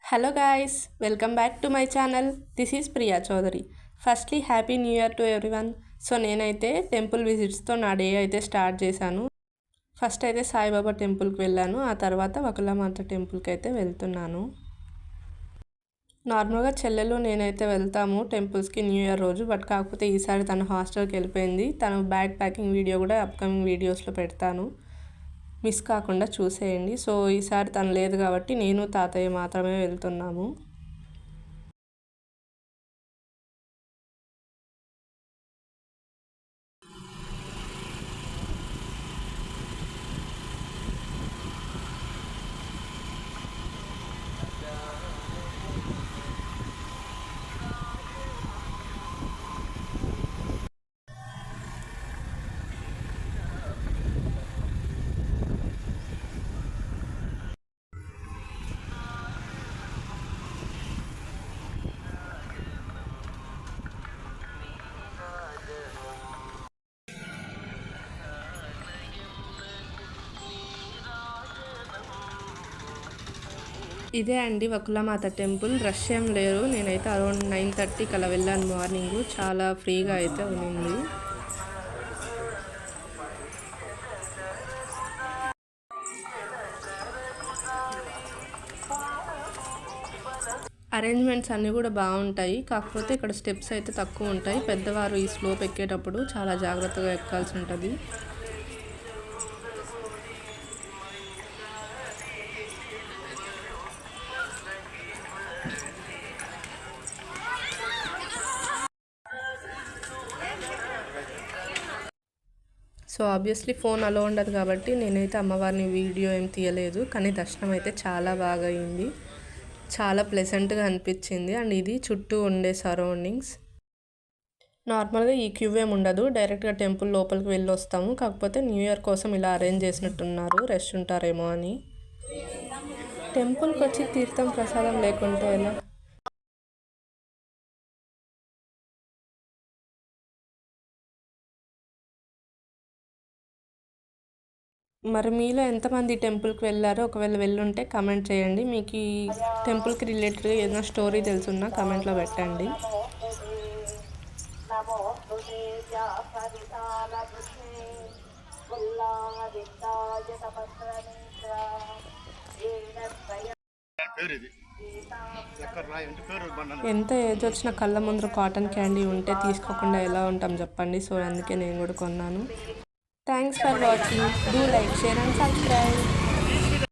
Hello guys, welcome back to my channel. This is Priya Chaudhary. Firstly, happy new year to everyone. So నేనైతే temple విజిట్స్తో నా day అయితే start చేశాను. First అయితే సాయిబాబా టెంపుల్కి వెళ్ళాను, ఆ తర్వాత వకులామాత టెంపుల్కి అయితే వెళ్తున్నాను. నార్మల్గా చెల్లెలు నేనైతే వెళ్తాము టెంపుల్స్కి న్యూ ఇయర్ రోజు. బట్ కాకపోతే ఈసారి తను హాస్టల్కి వెళ్ళిపోయింది. తను బ్యాగ్ ప్యాకింగ్ వీడియో కూడా అప్కమింగ్ వీడియోస్లో పెడతాను, మిస్ కాకుండా చూసేయండి. సో ఈసారి తను లేదు కాబట్టి నేను తాతయ్య మాత్రమే వెళ్తున్నాము. ఇదే అండి వకులామాత టెంపుల్. రష్ ఏం లేరు. నేనైతే అరౌండ్ 9:30కి అలా వెళ్ళాను మార్నింగ్. చాలా ఫ్రీగా అయితే ఉంది. అరేంజ్మెంట్స్ అన్నీ కూడా బాగుంటాయి. కాకపోతే ఇక్కడ స్టెప్స్ అయితే తక్కువ ఉంటాయి. పెద్దవారు ఈ స్లోప్ ఎక్కేటప్పుడు చాలా జాగ్రత్తగా ఎక్కాల్సి ఉంటుంది. సో ఆబ్వియస్లీ ఫోన్ అలో ఉండదు కాబట్టి నేనైతే అమ్మవారిని వీడియో ఏం తీయలేదు. కానీ దర్శనం అయితే చాలా బాగా అయింది, చాలా ప్లెజెంట్గా అనిపించింది. అండ్ ఇది చుట్టూ ఉండే సరౌండింగ్స్. నార్మల్గా ఈ క్యూ ఏమి ఉండదు, డైరెక్ట్గా టెంపుల్ లోపలికి వెళ్ళి వస్తాము. కాకపోతే న్యూ ఇయర్ కోసం ఇలా అరేంజ్ చేసినట్టున్నారు, రష్ ఉంటారేమో అని. టెంపుల్కి వచ్చి తీర్థం ప్రసాదం లేకుంటే ఎలా? మరి మీలో ఎంతమంది టెంపుల్కి వెళ్ళారో, ఒకవేళ వెళ్ళుంటే కమెంట్ చేయండి. మీకు ఈ టెంపుల్కి రిలేటెడ్గా ఏదైనా స్టోరీ తెలుసున్నా కమెంట్లో పెట్టండి. ఎంత ఏజ్ వచ్చిన కళ్ళ ముందు కాటన్ క్యాండీ ఉంటే తీసుకోకుండా ఎలా ఉంటాం చెప్పండి. సో అందుకే నేను కూడా కొన్నాను. Thanks for watching. Do like, share and subscribe.